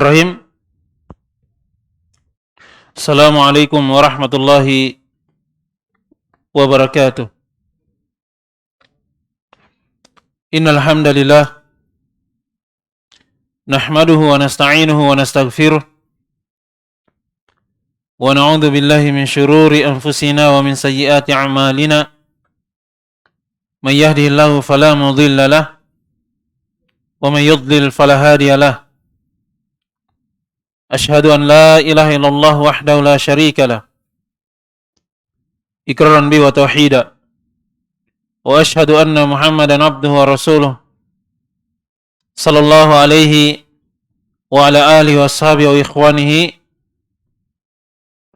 Bismillahirrahmanirrahim. Assalamualaikum warahmatullahi wabarakatuh. Innal hamdalillah nahmaduhu wa nasta'inuhu wa nastaghfiruh wa na'udzu billahi min shururi anfusina wa min sayyiati a'malina. May yahdihillahu fala mudilla lahu wa may yudlil fala hadiya lahu. Ashhadu an la ilaha illallah wahdahu la syarika lah iqraran bi wa tauhida wa ashhadu anna Muhammadan abduhu wa rasuluh sallallahu alaihi wa ala alihi wa ashabihi wa ikhwanihi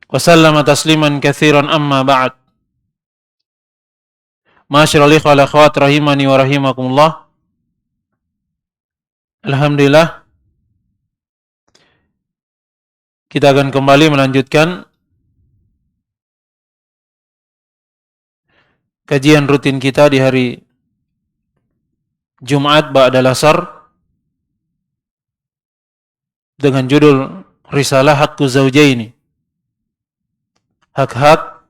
wa sallama tasliman katsiran amma ba'd. Ma'asyiral ikhwah wal akhwat rahimani wa rahimakumullah. Alhamdulillah, kita akan kembali melanjutkan kajian rutin kita di hari Jumat ba'dal asar dengan judul Risalah Haqqu Zawjaini, hak-hak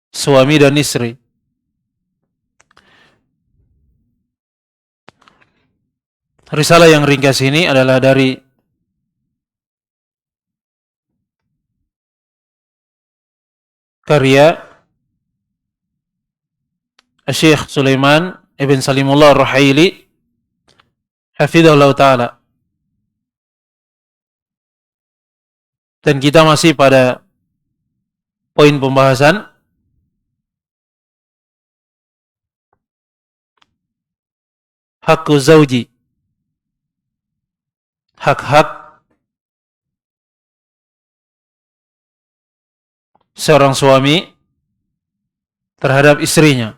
suami dan istri. Risalah yang ringkas ini adalah dari karya Syekh Sulaiman Ibn Salimullah Ar-Ruhaili hafizahullah ta'ala. Dan kita masih pada poin pembahasan Haqqu Zawji, hak-hak seorang suami terhadap istrinya.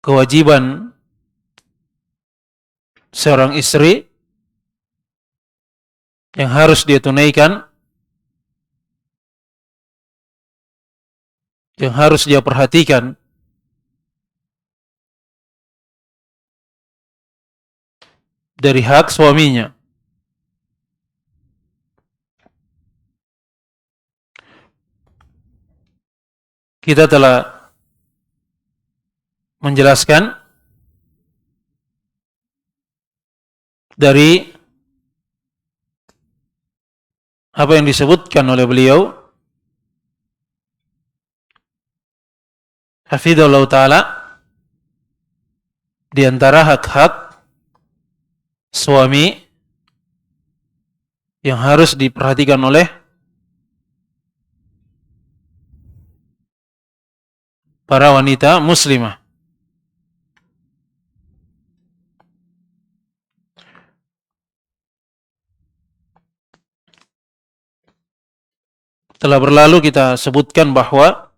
Kewajiban seorang istri yang harus dia tunaikan, yang harus dia perhatikan dari hak suaminya. Kita telah menjelaskan dari apa yang disebutkan oleh beliau hafizahullah ta'ala di antara hak-hak suami yang harus diperhatikan oleh para wanita muslimah. Telah berlalu kita sebutkan bahwa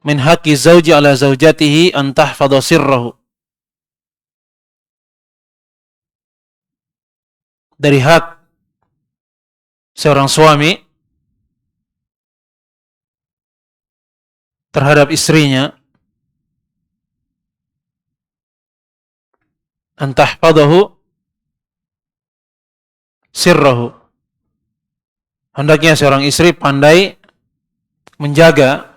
min haqqi zawji ala zawjatihi an tahfadha sirrahu, dari hak seorang suami terhadap istrinya an tahfadhahu sirrahu, hendaknya seorang istri pandai menjaga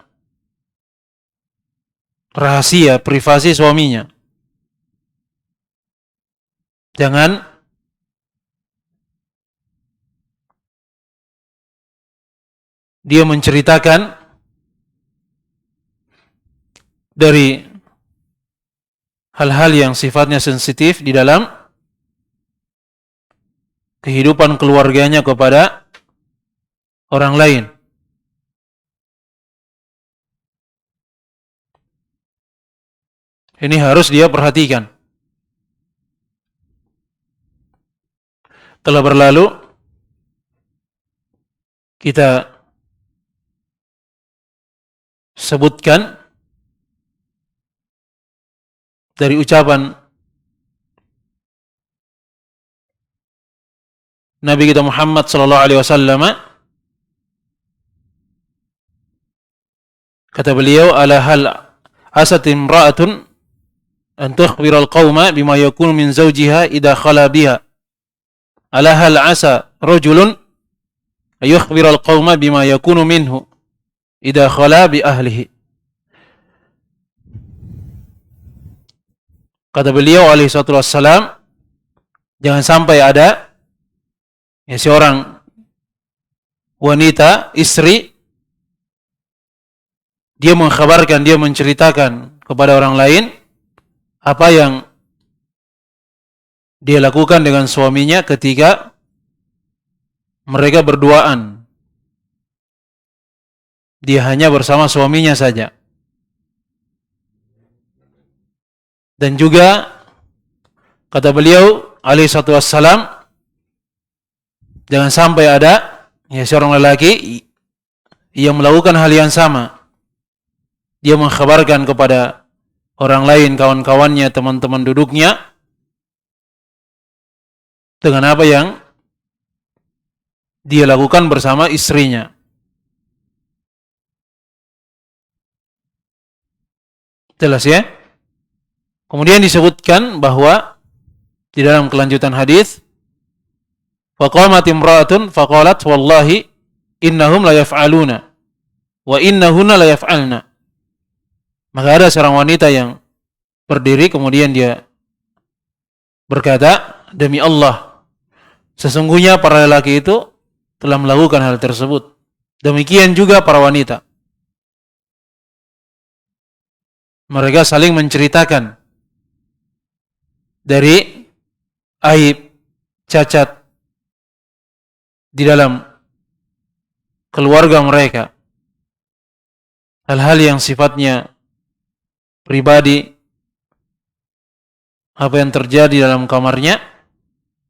rahasia privasi suaminya. Jangan dia menceritakan dari hal-hal yang sifatnya sensitif di dalam kehidupan keluarganya kepada orang lain. Ini harus dia perhatikan. Telah berlalu kita sebutkan dari ucapan Nabi kita Muhammad sallallahu alaihi wasallam Kata beliau, ala hal asat imra'atun an tukhbira al-qauma bima yakunu min zawjiha idha khala biha. Ala hal asa rajulun ayukhbira al-qauma bima yakunu minhu idha khala bi ahlihi. Kata beliau alaihi salatu wassalam, jangan sampai ada seorang wanita, istri, dia mengkhabarkan, dia menceritakan kepada orang lain apa yang dia lakukan dengan suaminya ketika mereka berduaan. Dia hanya bersama suaminya saja. Dan juga kata beliau alaihi salatu wassalam, jangan sampai ada seorang lelaki yang melakukan hal yang sama. Dia mengkhabarkan kepada orang lain, kawan-kawannya, teman-teman duduknya, dengan apa yang dia lakukan bersama istrinya. Jelas ya? Kemudian disebutkan bahwa di dalam kelanjutan hadis, faqamat imra'atun faqalat wallahi innahum la yaf'aluna wa innahunna la yaf'alna. Maka ada seorang wanita yang berdiri, kemudian dia berkata, demi Allah, sesungguhnya para lelaki itu telah melakukan hal tersebut. Demikian juga para wanita. Mereka saling menceritakan dari aib, cacat di dalam keluarga mereka. Hal-hal yang sifatnya pribadi, apa yang terjadi dalam kamarnya,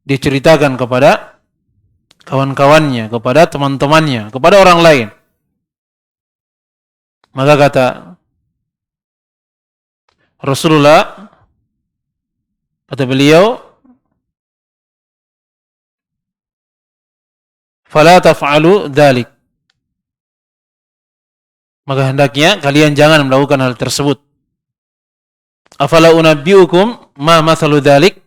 diceritakan kepada kawan-kawannya, kepada teman-temannya, kepada orang lain. Maka kata Rasulullah, kata beliau, fala taf'alu dzalik. Maka hendaknya kalian jangan melakukan hal tersebut. Afala unabbiukum ma mathalu dzalik?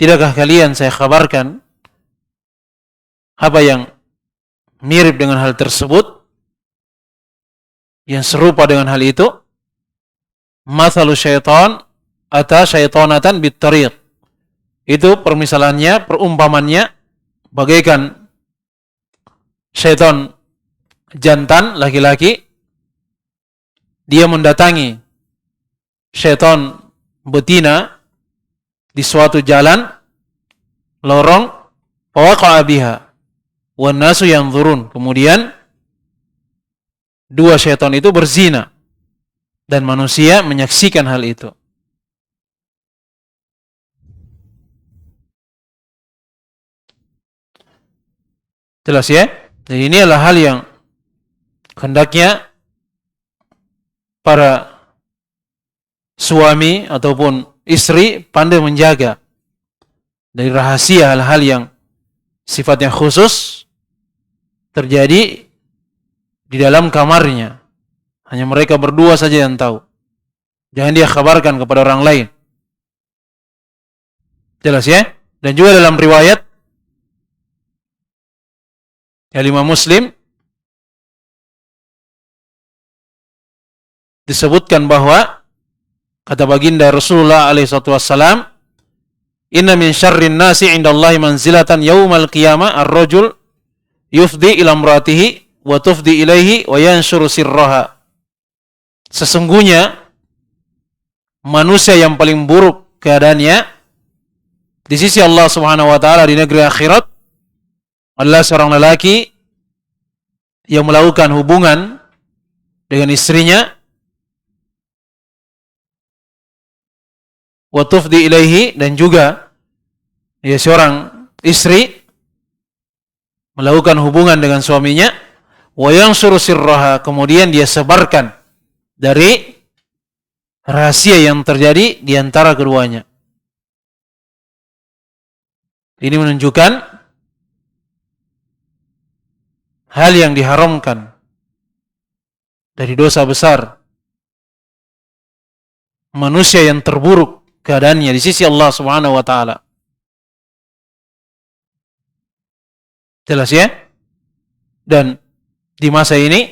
Tidakkah kalian saya kabarkan apa yang mirip dengan hal tersebut, yang serupa dengan hal itu? Mathalu syaitan ata syaitanatan bittariq. Itu permisalannya, perumpamannya bagaikan syaitan jantan laki-laki, dia mendatangi syaitan betina di suatu jalan lorong, fawaqa'a biha wan nasu yanzurun. Kemudian dua syaitan itu berzina dan manusia menyaksikan hal itu. Jelas ya? Jadi ini adalah hal yang hendaknya para suami ataupun istri pandai menjaga dari rahasia hal-hal yang sifatnya khusus terjadi di dalam kamarnya. Hanya mereka berdua saja yang tahu. Jangan dia kabarkan kepada orang lain. Jelas ya? Dan juga dalam riwayat Imam Muslim disebutkan bahwa kata baginda Rasulullah alaihi wassalam, inna min syarrin nasi indallahi manzilatan yaumal qiyamah ar-rajul yufdi ila imratihi wa tufdi ilaihi wa yanshuru sirraha. Sesungguhnya manusia yang paling buruk keadaannya di sisi Allah Subhanahu wa taala di negeri akhirat adalah seorang lelaki yang melakukan hubungan dengan istrinya, wa tufdi ilaihi, dan juga seorang istri melakukan hubungan dengan suaminya, wa yanshuru sirraha, kemudian dia sebarkan dari rahasia yang terjadi di antara keduanya. Ini menunjukkan hal yang diharamkan dari dosa besar. Manusia yang terburuk keadaannya di sisi Allah Subhanahu wa taala. Jelas ya? Dan di masa ini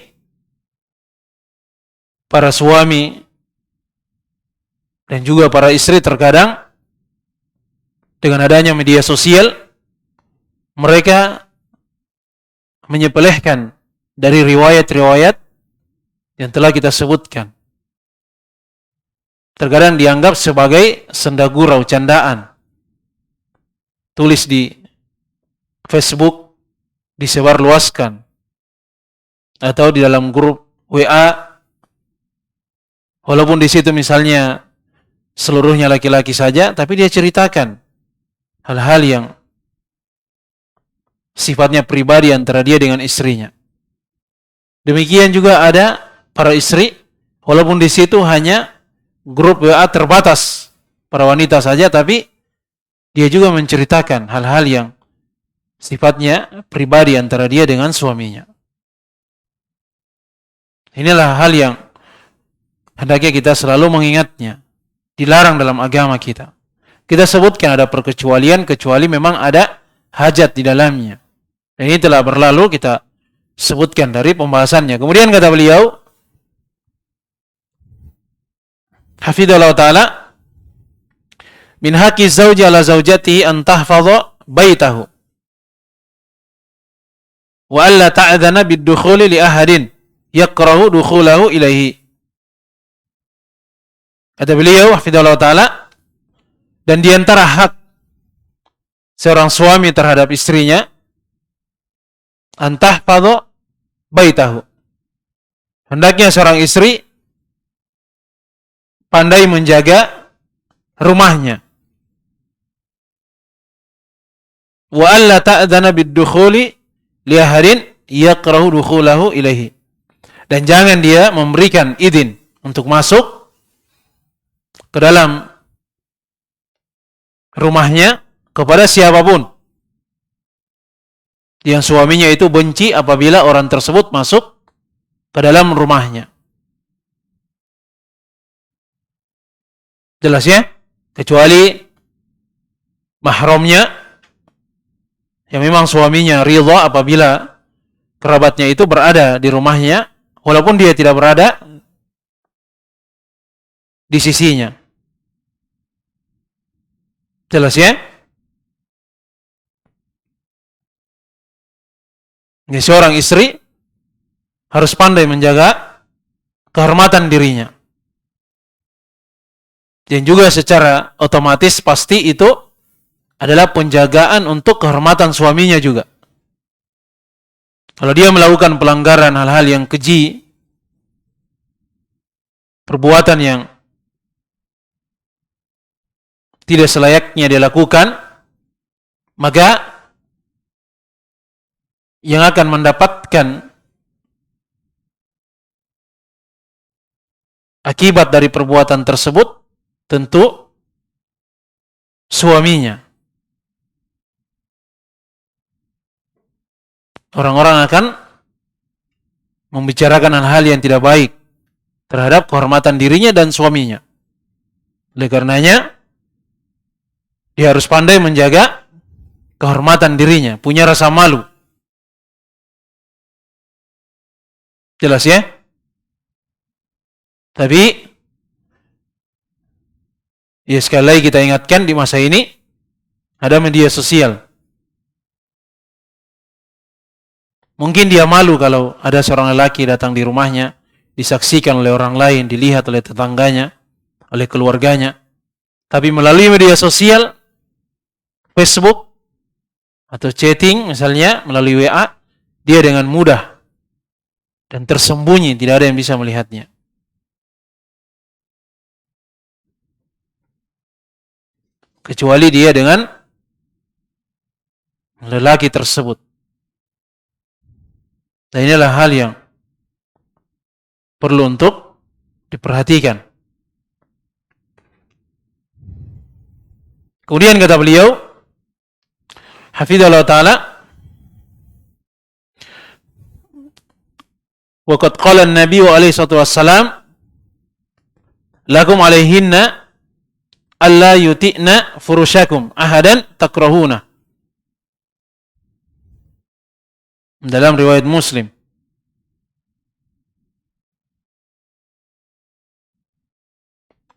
para suami dan juga para istri terkadang dengan adanya media sosial mereka menyepelehkan dari riwayat-riwayat yang telah kita sebutkan. Terkadang dianggap sebagai senda gurau, candaan. Tulis di Facebook, disebarluaskan. Atau di dalam grup WA, walaupun di situ misalnya seluruhnya laki-laki saja, tapi dia ceritakan hal-hal yang sifatnya pribadi antara dia dengan istrinya. Demikian juga ada para istri, walaupun di situ hanya grup WA terbatas para wanita saja, tapi dia juga menceritakan hal-hal yang sifatnya pribadi antara dia dengan suaminya. Inilah hal yang hendaknya kita selalu mengingatnya. Dilarang dalam agama kita. Kita sebutkan ada perkecualian, kecuali memang ada hajat di dalamnya. Dan ini telah berlalu, kita sebutkan dari pembahasannya. Kemudian kata beliau, hafidhallahu ta'ala, min haqqi zawji ala zawjatihi an tahfadha baitahu wa alla ta'adhana bid-dukhuli li ahadin yakrahu dukhulahu ilaihi. Kata beliau hafidhallahu ta'ala, dan di antara hak seorang suami terhadap istrinya an tahfadha baitahu, hendaknya seorang istri pandai menjaga rumahnya. Wa alla ta'dhana bid-dukhuli li ahadin yakrahu dukhulahu ilaihi. Dan jangan dia memberikan izin untuk masuk ke dalam rumahnya kepada siapapun yang suaminya itu benci apabila orang tersebut masuk ke dalam rumahnya. Jelas ya? Kecuali mahramnya yang memang suaminya ridha apabila kerabatnya itu berada di rumahnya, walaupun dia tidak berada di sisinya. Jelas ya? Ini seorang istri harus pandai menjaga kehormatan dirinya. Dan juga secara otomatis pasti itu adalah penjagaan untuk kehormatan suaminya juga. Kalau dia melakukan pelanggaran hal-hal yang keji, perbuatan yang tidak selayaknya dia lakukan, maka yang akan mendapatkan akibat dari perbuatan tersebut tentu suaminya. Orang-orang akan membicarakan hal-hal yang tidak baik terhadap kehormatan dirinya dan suaminya. Oleh karenanya, dia harus pandai menjaga kehormatan dirinya, punya rasa malu. Jelas ya? Tapi ya sekali lagi kita ingatkan, di masa ini ada media sosial. Mungkin dia malu kalau ada seorang lelaki datang di rumahnya, disaksikan oleh orang lain, dilihat oleh tetangganya, oleh keluarganya. Tapi melalui media sosial, Facebook, atau chatting misalnya, melalui WA, dia dengan mudah dan tersembunyi, tidak ada yang bisa melihatnya. Kecuali dia dengan lelaki tersebut. Dan inilah hal yang perlu untuk diperhatikan. Kemudian kata beliau, hafidhallahu ta'ala, Wa qad qala an-nabiy alaihi salatu wassalam lakum alaihinna alla yuti'na furushakum ahadan takrahuna. Dalam riwayat Muslim.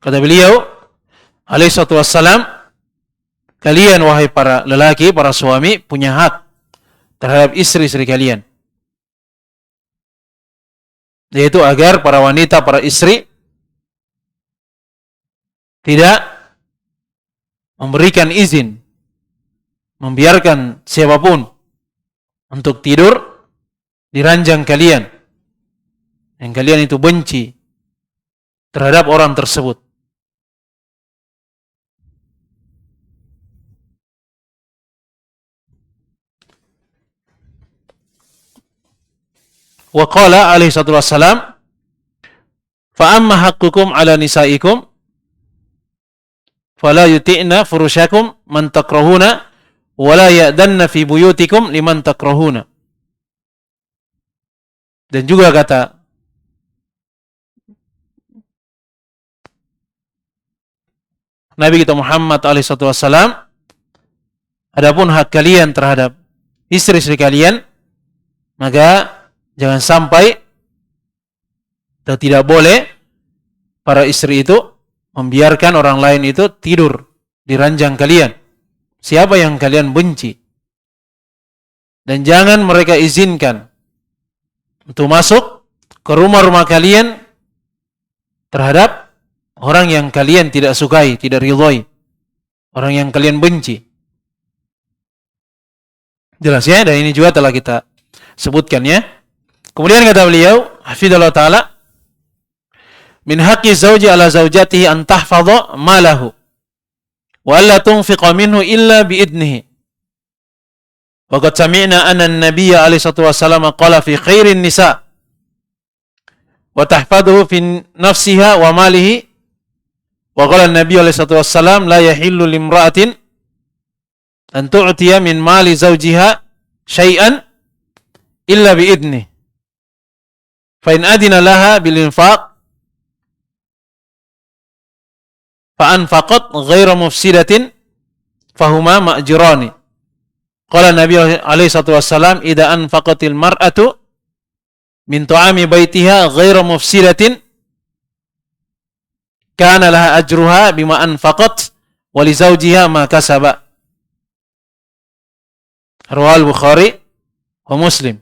Kata beliau alaihi salatu wassalam, kalian wahai para lelaki, para suami punya hak terhadap istri-istri kalian. Yaitu agar para wanita, para istri tidak memberikan izin, membiarkan siapapun untuk tidur di ranjang kalian yang kalian itu benci terhadap orang tersebut. Wa qala alaihi salatu wassalam, fa amma haqqukum ala nisaikum fala yuti'na furushakum man takrahuna wa la ya'danna fi buyutikum liman takrahuna. Dan juga kata Nabi kita Muhammad alaihi salatu wassalam, adapun hak kalian terhadap istri-istri kalian, maka jangan sampai atau tidak boleh para istri itu membiarkan orang lain itu tidur di ranjang kalian. Siapa yang kalian benci. Dan jangan mereka izinkan untuk masuk ke rumah-rumah kalian terhadap orang yang kalian tidak sukai, tidak ridhoi. Orang yang kalian benci. Jelas ya, dan ini juga telah kita sebutkan ya. Kemudian kata beliau, hafizallahu ta'ala, min haqqi zawji ala zawjatihi an tahfadha malahu wa alla tunfiqa minhu illa biidnihi. Wa qad sami'na anna an-nabiyya alaihi salatu wasallam qala fi khairin nisa wa tahfadhuhu fi nafsiha wa malihi. Wa qala an-nabiy alaihi salatu wasallam la yahillu limra'atin an tu'tiya min mali zawjiha syai'an illa biidnihi. Fa in adina laha bil infaq fa anfaqat ghaira mufsidatin fahuma ma'jurani. Qala Nabi alaihi salatu wassalam, idza anfaqatil mar'atu min ta'ami baitiha ghaira mufsidatin kana laha ajruha bima anfaqat wa li zawjiha ma kasaba. Rawal Bukhari wa Muslim.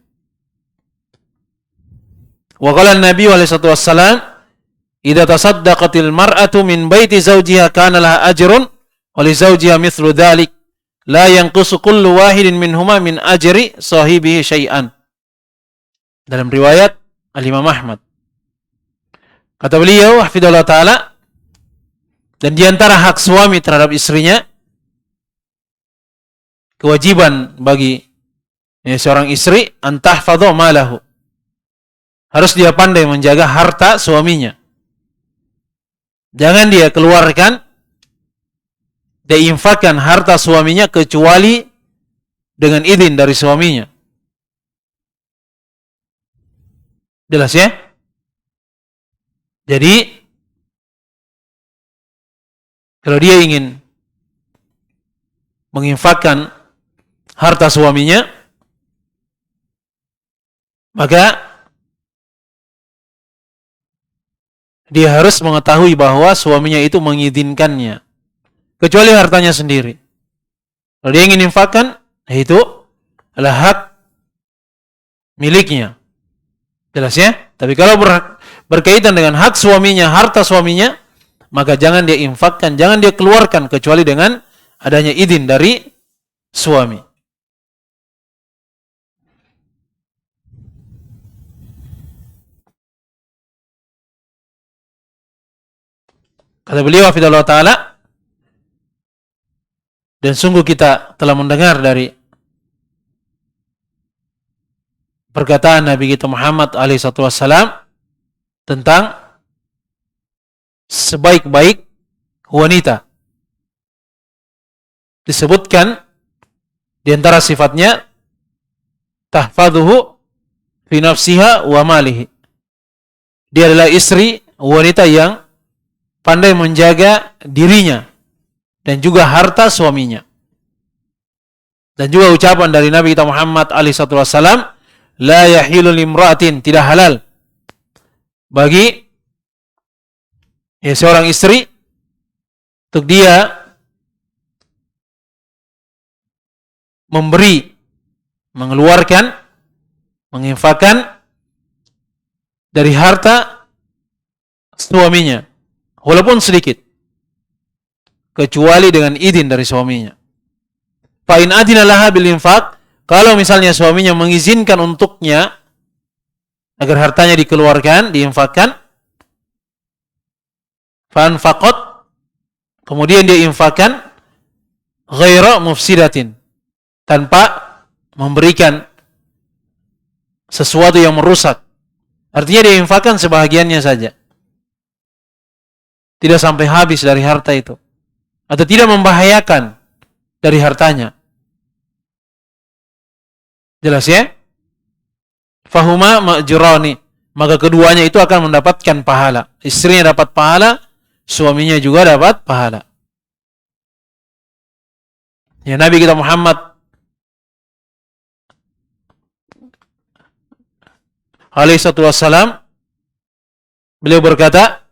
Wa qala an-nabi alaihi salatu wassalam, idza tasaddaqatil mar'atu min baiti zawjiha kana laha ajrun wa li zawjiha mithlu dzalik la yanqusu kullu wahidin minhuma min ajri sahibihi syai'an. Dalam riwayat Al-Imam Ahmad. Kata beliau hafizallahu taala, dan di antara hak suami terhadap istrinya, kewajiban bagi seorang istri antahfadha malahu, harus dia pandai menjaga harta suaminya. Jangan dia keluarkan, dia infakkan harta suaminya kecuali dengan izin dari suaminya. Jelas ya? Jadi kalau dia ingin menginfakkan harta suaminya, maka dia harus mengetahui bahwa suaminya itu mengizinkannya, kecuali hartanya sendiri. Kalau dia ingin infakkan, itu adalah hak miliknya. Jelas ya? Tapi kalau berkaitan dengan hak suaminya, harta suaminya, maka jangan dia infakkan, jangan dia keluarkan kecuali dengan adanya izin dari suami. Kata beliau hafizallahu taala, dan sungguh kita telah mendengar dari perkataan Nabi kita Muhammad alaihi salatu wassalam tentang sebaik-baik wanita. Disebutkan di antara sifatnya tahfadhuhu fi nafsiha wa malihi. dia adalah istri wanita yang pandai menjaga dirinya dan juga harta suaminya. Dan juga ucapan dari Nabi kita Muhammad SAW, la yahilu limra'atin, tidak halal bagi seorang istri untuk dia memberi, mengeluarkan, menginfakkan dari harta suaminya, walaupun sedikit, kecuali dengan izin dari suaminya. Fa in adina laha bil infaq, kalau misalnya suaminya mengizinkan untuknya agar hartanya dikeluarkan, diinfakkan, fa anfaqat, kemudian dia infakkan, ghaira mufsidatin, tanpa memberikan sesuatu yang merusak. Artinya dia infakkan sebahagiannya saja, tidak sampai habis dari harta itu, atau tidak membahayakan dari hartanya. Jelas ya? Fahuma ma'jurani, maka keduanya itu akan mendapatkan pahala. Istrinya dapat pahala, suaminya juga dapat pahala. Ya, Nabi kita Muhammad alaihi wassalam, beliau berkata,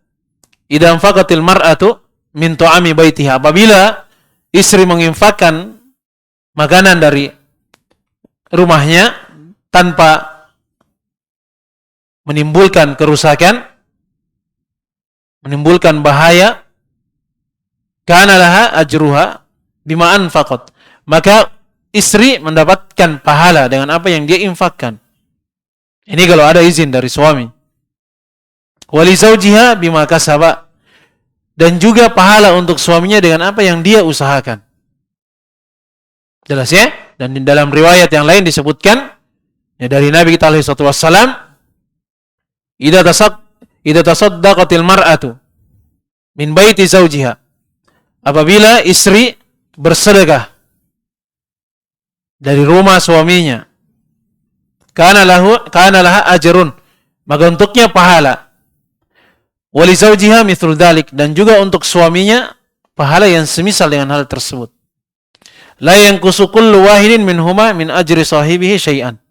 idza anfaqatil mar'atu min tu'ami baitiha, apabila istri menginfakkan makanan dari rumahnya tanpa menimbulkan kerusakan, menimbulkan bahaya, kana laha ajruha bima anfaqat, maka istri mendapatkan pahala dengan apa yang dia infakkan. Ini kalau ada izin dari suami. Wali zaujiha bima kasaba, dan juga pahala untuk suaminya dengan apa yang dia usahakan. Jelas ya? Dan di dalam riwayat yang lain disebutkan ya, dari Nabi kita alaihi wasallam, idza tasaddaqatil mar'atu min baiti zaujiha, apabila istri bersedekah dari rumah suaminya, kana laha ajrun, maka untuknya pahala. Wali zaujiha mithl dzalik, dan juga untuk suaminya pahala yang semisal dengan hal tersebut. La yanqusu kullu wahidin minhuma min ajri sahibihi syai'an,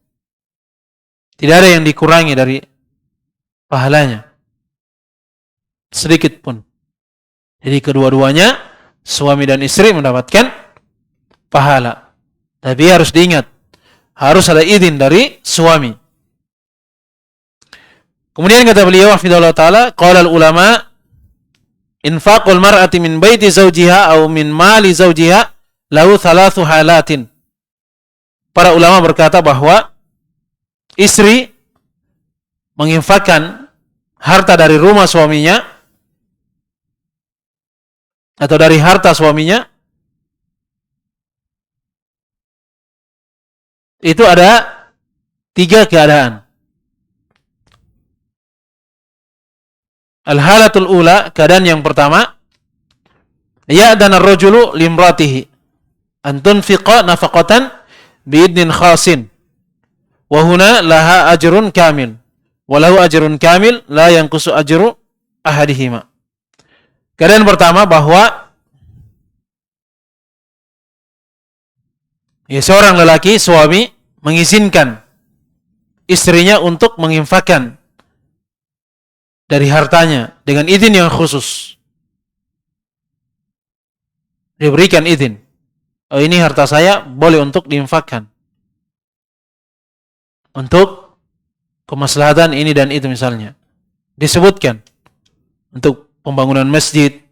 tidak ada yang dikurangi dari pahalanya sedikit pun. Jadi kedua-duanya, suami dan istri, mendapatkan pahala. Tapi harus diingat, harus ada izin dari suami. Kemudian kata beliau hafizallahu taala, qala al ulama infaqul mar'ati min baiti zawjiha aw min mali zawjiha lahu thalathu halatin. Para ulama berkata bahwa istri menginfakkan harta dari rumah suaminya atau dari harta suaminya, itu ada 3 keadaan. Al-halatul ula, keadaan yang pertama, ya'dana ar-rajulu limratihi an tunfiqa nafaqatan biidnin khasin wa huna laha ajrun kamil wa lahu ajrun kamil la yanqusu ajru ahadihima. Keadaan pertama bahwa seorang lelaki, suami, mengizinkan istrinya untuk menginfakkan dari hartanya dengan izin yang khusus. Dia berikan izin, oh ini harta saya, boleh untuk diinfakkan untuk kemaslahatan ini dan itu misalnya. Disebutkan untuk pembangunan masjid,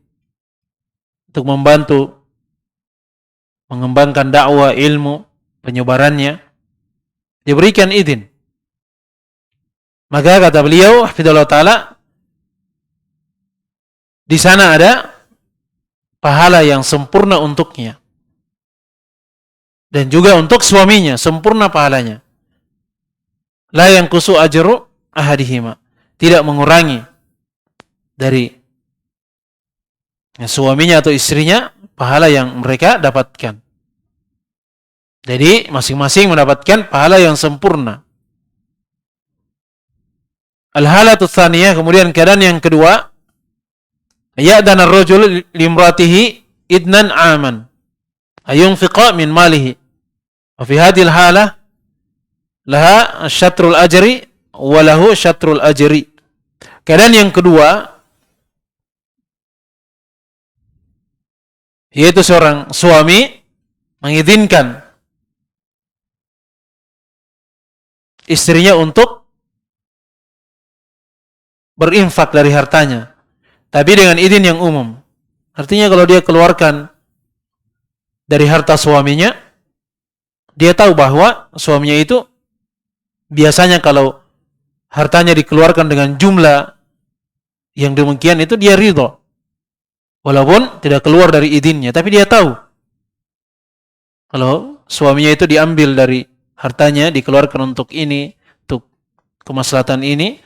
untuk membantu mengembangkan dakwah ilmu, penyebarannya, diberikan izin. Maka kata beliau hafizallahu taala, di sana ada pahala yang sempurna untuknya dan juga untuk suaminya sempurna pahalanya. La yanqusu ajru ahadihima, tidak mengurangi dari suaminya atau istrinya pahala yang mereka dapatkan. Jadi masing-masing mendapatkan pahala yang sempurna. Al-halatu tsaniyah, kemudian keadaan yang kedua, ya'dan ar-rajul limratihi idnan aman ayunfiqa min malihi. Wa fi hadhihi al-halah laha syatrul ajri wa lahu syatrul ajri. Keadaan yang kedua, yaitu seorang suami mengizinkan istrinya untuk berinfak dari hartanya, tapi dengan izin yang umum. Artinya kalau dia keluarkan dari harta suaminya, dia tahu bahwa suaminya itu biasanya kalau hartanya dikeluarkan dengan jumlah yang demikian itu dia ridho. Walaupun tidak keluar dari izinnya, tapi dia tahu kalau suaminya itu diambil dari hartanya, dikeluarkan untuk ini, untuk kemaslahatan ini,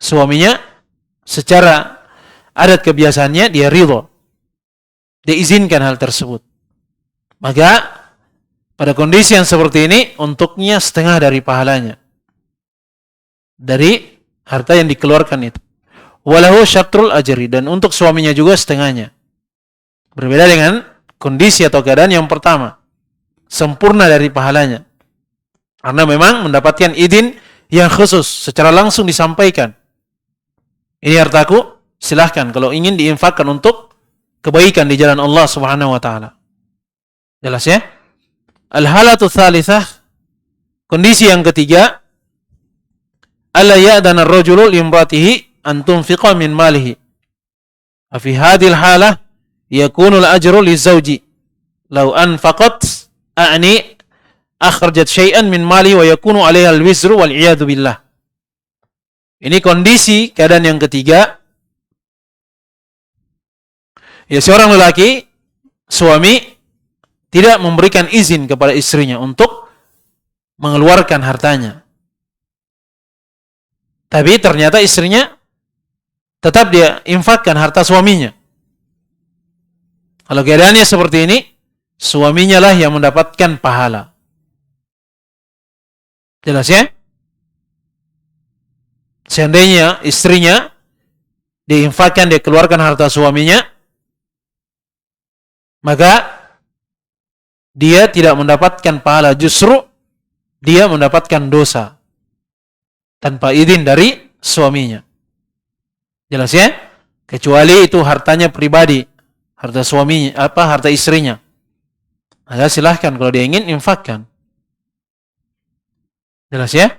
suaminya secara adat kebiasaannya dia ridho, dia izinkan hal tersebut. Maka pada kondisi yang seperti ini, untuknya setengah dari pahalanya dari harta yang dikeluarkan itu. Walahu syatrul ajri, dan untuk suaminya juga setengahnya. Berbeda dengan kondisi atau keadaan yang pertama, sempurna dari pahalanya, karena memang mendapatkan izin yang khusus secara langsung disampaikan. Ini hartaku, silahkan kalau ingin diinfakkan untuk kebaikan di jalan Allah Subhanahu wa taala. Jelas ya? Al-halatu tsalitsah, kondisi yang ketiga, alla ya'dana ar-rajulu limratihi an tunfiqa min malihi. Fi hadhil halah yakunu al-ajru lizawji law anfaqat a'ni akhrajat syai'an min mali wa yakunu 'alaiha al-wizru wal 'iyadu billah. Ini kondisi keadaan yang ketiga. Ya, seorang lelaki, suami tidak memberikan izin kepada istrinya untuk mengeluarkan hartanya. Tapi ternyata istrinya tetap dia infakkan harta suaminya. Kalau keadaannya seperti ini, suaminya lah yang mendapatkan pahala. Jelas ya? Seandainya istrinya diinfakkan, dia keluarkan harta suaminya, maka dia tidak mendapatkan pahala, justru dia mendapatkan dosa tanpa izin dari suaminya. Jelas ya? Kecuali itu hartanya pribadi, harta suaminya, harta istrinya. Maka silahkan kalau dia ingin infakkan. Jelas ya?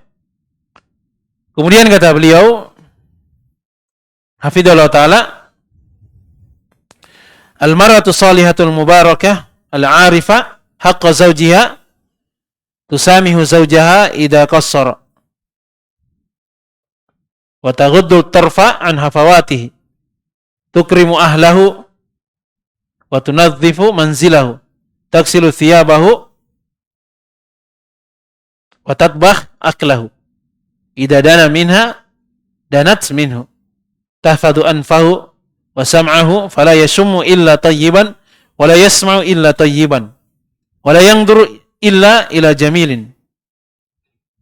Kemudian kata beliau, hafidhahullah ta'ala, al-mar'atu salihatul mubarakah al-'arifah haqqa zawjiha tusamihu zawjaha idza qassara wa taghuddu tarfa an hafawatihi tukrimu ahlahu wa tunadhifu manzilahu taksilu thiyabahu wa tatbah aklahu idza dana minha danat minhu tahfadu anfahu wa sam'ahu fala yashummu illa tayyiban wa la yasma'u illa tayyiban wa la yanzuru illa ila jamilin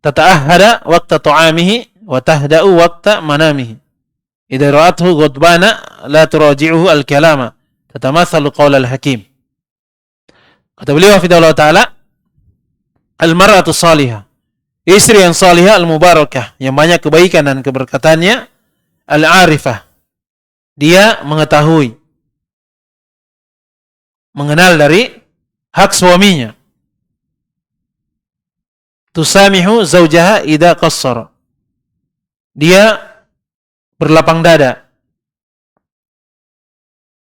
tata'ahhada waqta ta'amihi wa tahda'u waqta manamihi idza ra'athu ghadbana la turaji'uhu al-kalama tatamathalu qaul al-hakim. Kata beliau hafidhahullah ta'ala, al-mar'atu salihah, istri yang salihah, al-mubarakah, yang banyak kebaikan dan keberkatannya, al-arifah, dia mengetahui, mengenal dari hak suaminya. Tusamihu zawjaha idza qassara, dia berlapang dada,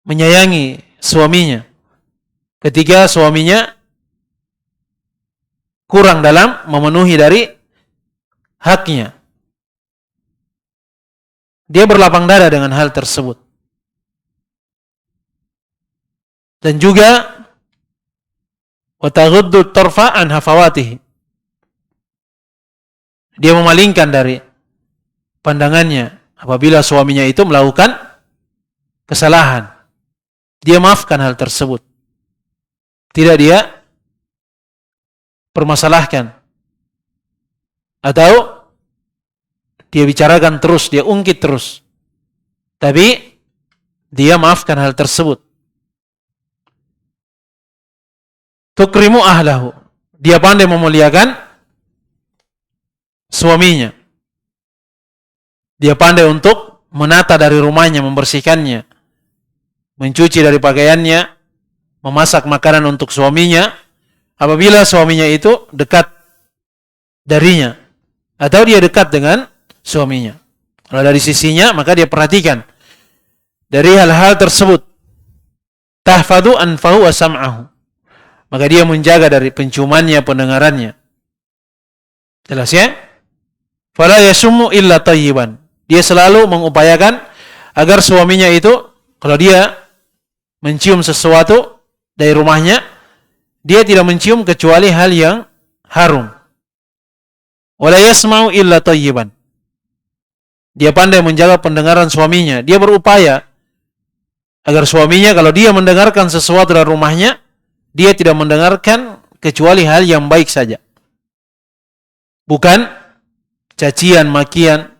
menyayangi suaminya ketika suaminya kurang dalam memenuhi dari haknya. Dia berlapang dada dengan hal tersebut. Dan juga wa taghuddu tarfa an hafawatihi, dia memalingkan dari pandangannya apabila suaminya itu melakukan kesalahan. Dia maafkan hal tersebut, tidak dia permasalahkan atau dia bicarakan terus, dia ungkit terus. Tapi dia maafkan hal tersebut. Tukrimu ahlahu. Dia pandai memuliakan suaminya. Dia pandai untuk menata dari rumahnya, membersihkannya, mencuci dari pakaiannya, memasak makanan untuk suaminya, apabila suaminya itu dekat darinya, atau dia dekat dengan suaminya. Kalau dari sisinya, maka dia perhatikan dari hal-hal tersebut. Tahfadu anfahu wa sam'ahu. Maka dia menjaga dari penciumannya, pendengarannya. Jelas ya? Fala yasummu illa tayyiban. Dia selalu mengupayakan agar suaminya itu, kalau dia mencium sesuatu dari rumahnya, dia tidak mencium kecuali hal yang harum. Wala yasma'u illa tayyiban. Dia pandai menjaga pendengaran suaminya. Dia berupaya agar suaminya, kalau dia mendengarkan sesuatu dari rumahnya, dia tidak mendengarkan kecuali hal yang baik saja. Bukan cacian, makian,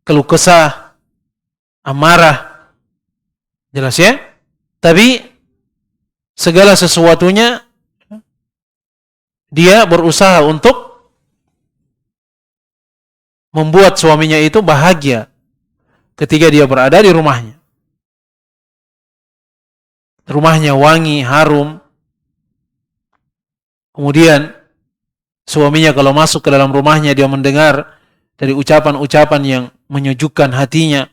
keluh kesah, amarah. Jelas ya? Tapi segala sesuatunya dia berusaha untuk membuat suaminya itu bahagia ketika dia berada di rumahnya. Rumahnya wangi, harum. Kemudian suaminya kalau masuk ke dalam rumahnya, dia mendengar dari ucapan-ucapan yang menyejukkan hatinya,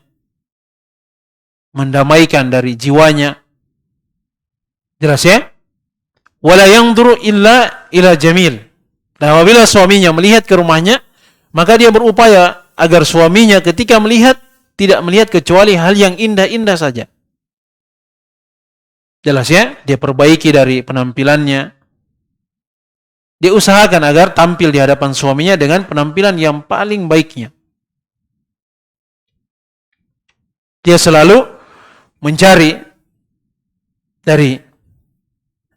mendamaikan dari jiwanya. Jelas ya? Wala yanzuru illa ila jamil. Dan apabila suaminya melihat ke rumahnya, maka dia berupaya agar suaminya ketika melihat, tidak melihat kecuali hal yang indah-indah saja. Jelas ya? Dia perbaiki dari penampilannya. Dia usahakan agar tampil di hadapan suaminya dengan penampilan yang paling baiknya. Dia selalu mencari dari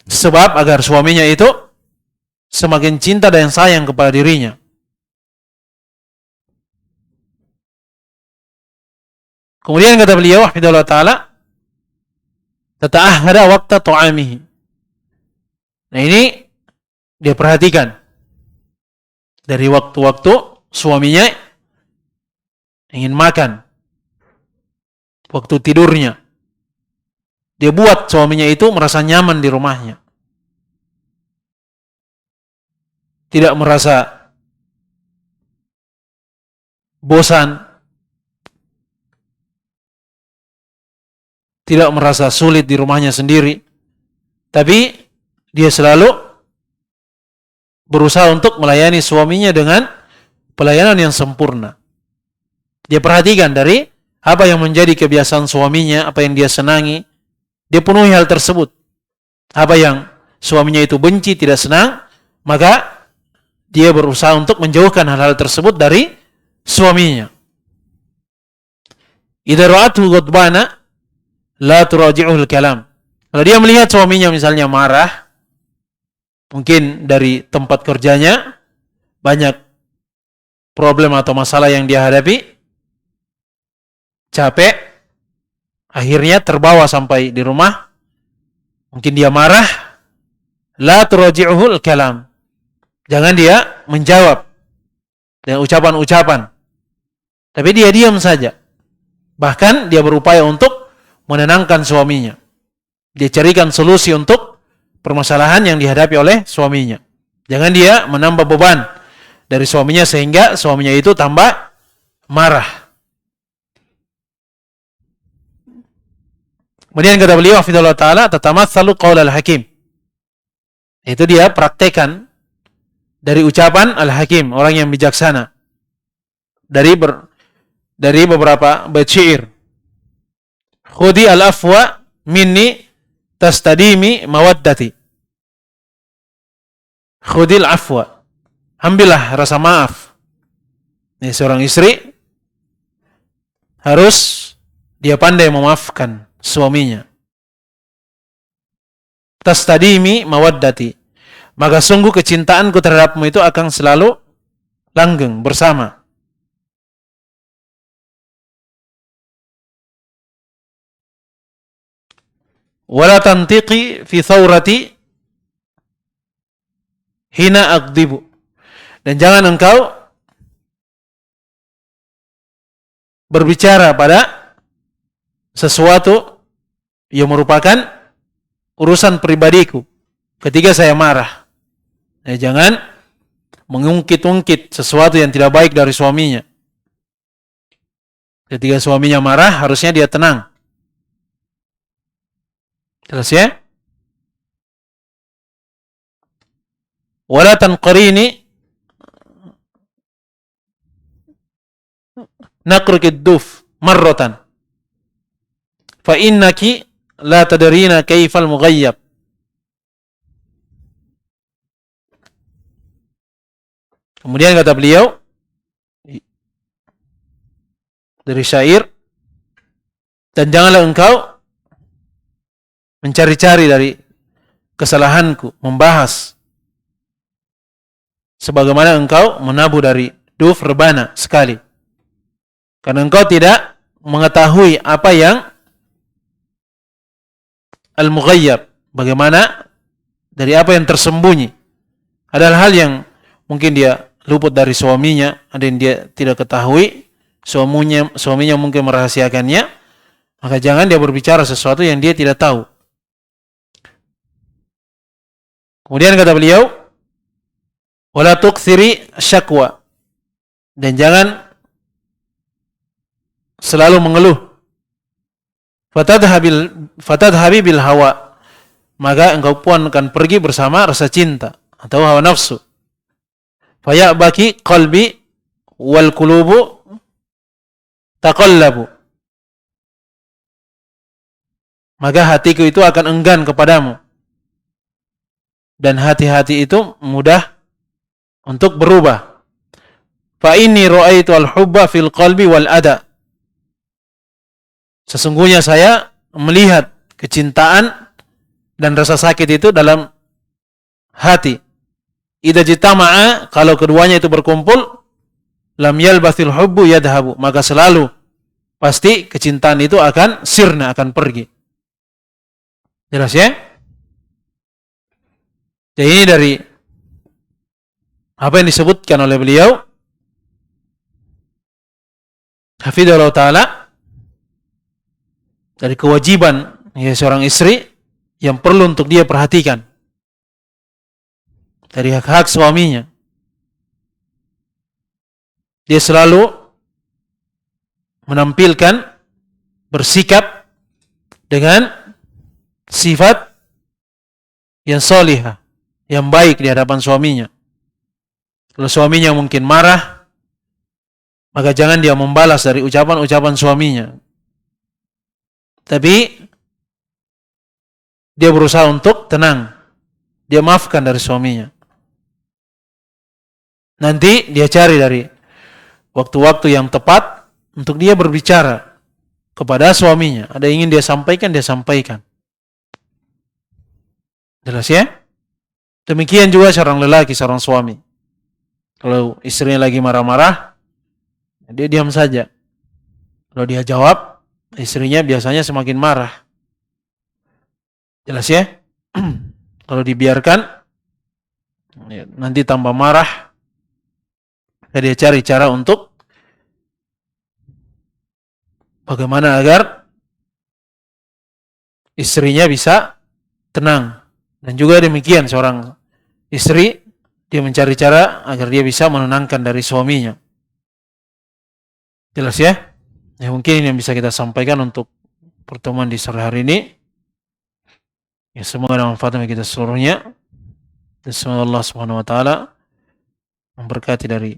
sebab agar suaminya itu semakin cinta dan sayang kepada dirinya. Kemudian kata beliau, hafidhahullah ta'ala, tata'ahhada waqta ta'amihi. Nah ini dia perhatikan dari waktu-waktu suaminya ingin makan, waktu tidurnya. Dia buat suaminya itu merasa nyaman di rumahnya. Tidak merasa bosan, tidak merasa sulit di rumahnya sendiri. Tapi dia selalu berusaha untuk melayani suaminya dengan pelayanan yang sempurna. Dia perhatikan dari apa yang menjadi kebiasaan suaminya, apa yang dia senangi, dia penuhi hal tersebut. Apa yang suaminya itu benci, tidak senang, maka dia berusaha untuk menjauhkan hal-hal tersebut dari suaminya. Idza ra'athu ghadbana la turaji'uhu al-kalam. Kalau dia melihat suaminya misalnya marah, mungkin dari tempat kerjanya banyak problem atau masalah yang dia hadapi, capek, akhirnya terbawa sampai di rumah, mungkin dia marah, la turaji'uhu al-kalam. Jangan dia menjawab dengan ucapan-ucapan, tapi dia diam saja. Bahkan dia berupaya untuk menenangkan suaminya. Dia carikan solusi untuk permasalahan yang dihadapi oleh suaminya. Jangan dia menambah beban dari suaminya sehingga suaminya itu tambah marah. Kemudian kata beliau, hafidhahullah ta'ala, tatamatsalu qaul al-hakim. Itu dia praktekan dari ucapan al-hakim, orang yang bijaksana. Dari beberapa bait syair. Khudi al-afwa minni tastadimi mawaddati. Khudil afwa. Ambillah rasa maaf. Ini seorang istri harus dia pandai memaafkan suaminya. Tastadimi mawaddati. Maka sungguh kecintaanku terhadapmu itu akan selalu langgeng bersama. Wala tantiqi fi thawrati hina aqdibu. Dan jangan engkau berbicara pada sesuatu yang merupakan urusan pribadiku ketika saya marah. Jangan mengungkit-ungkit sesuatu yang tidak baik dari suaminya. Ketika suaminya marah, harusnya dia tenang. Jelas ya? Wala tanqarini naqrikid duf marratan fa innaki la tadrina kaifal mughayyab. Kemudian kata beliau dari syair, dan janganlah engkau mencari-cari dari kesalahanku, membahas sebagaimana engkau menabuh dari duf rebana sekali. Karena engkau tidak mengetahui apa yang al-mughayyab, bagaimana dari apa yang tersembunyi. Ada hal yang mungkin dia luput dari suaminya, ada yang dia tidak ketahui, suaminya mungkin merahasiakannya, maka jangan dia berbicara sesuatu yang dia tidak tahu. Kemudian kata beliau, wala tukthiri syakwa, dan jangan selalu mengeluh. Fatadhabi bil hawa, maka engkau pun akan pergi bersama rasa cinta atau hawa nafsu. Fayabaki qalbi wal qulubu taqallabu, maka hatiku itu akan enggan kepadamu, dan hati-hati itu mudah untuk berubah. Fa inni ra'aitu al-hubba fil qalbi wal ada, sesungguhnya saya melihat kecintaan dan rasa sakit itu dalam hati. Idza jitama'a, kalau keduanya itu berkumpul, lam yalbathil hubbu yadhabu, maka selalu pasti kecintaan itu akan sirna, akan pergi. Jelas ya? Jadi ini dari apa yang disebutkan oleh beliau hafidhahullah ta'ala, dari kewajiban ya seorang istri yang perlu untuk dia perhatikan dari hak-hak suaminya. Dia selalu menampilkan, bersikap dengan sifat yang solihah, yang baik di hadapan suaminya. Kalau suaminya mungkin marah, maka jangan dia membalas dari ucapan-ucapan suaminya, tapi dia berusaha untuk tenang, dia maafkan dari suaminya. Nanti dia cari dari waktu-waktu yang tepat untuk dia berbicara kepada suaminya. Ada yang ingin dia sampaikan, dia sampaikan. Jelas ya? Demikian juga seorang lelaki, seorang suami. Kalau istrinya lagi marah-marah, dia diam saja. Kalau dia jawab, istrinya biasanya semakin marah. Jelas ya? Kalau dibiarkan, nanti tambah marah. Dia cari cara untuk bagaimana agar istrinya bisa tenang. Dan juga demikian seorang istri, dia mencari cara agar dia bisa menenangkan dari suaminya. Jelas ya? Ya mungkin ini yang bisa kita sampaikan untuk pertemuan di sore hari ini. Ya semoga ada manfaat bagi kita seluruhnya. Dan semoga Allah Subhanahu wa taala memberkati dari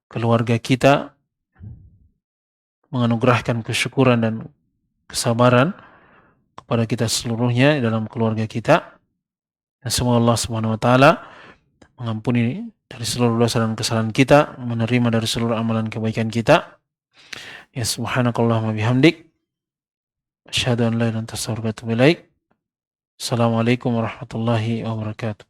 keluarga kita, menganugerahkan kesyukuran dan kesabaran kepada kita seluruhnya dalam keluarga kita. Dan semoga Allah Subhanahu wa taala mengampuni dari seluruh dosa dan kesalahan kita, menerima dari seluruh amalan kebaikan kita. Ya subhanakallahumma bihamdik, asyhadu an la ilaha illa anta astaghfiruka wa atubu ilaik. Assalamualaikum warahmatullahi wabarakatuh.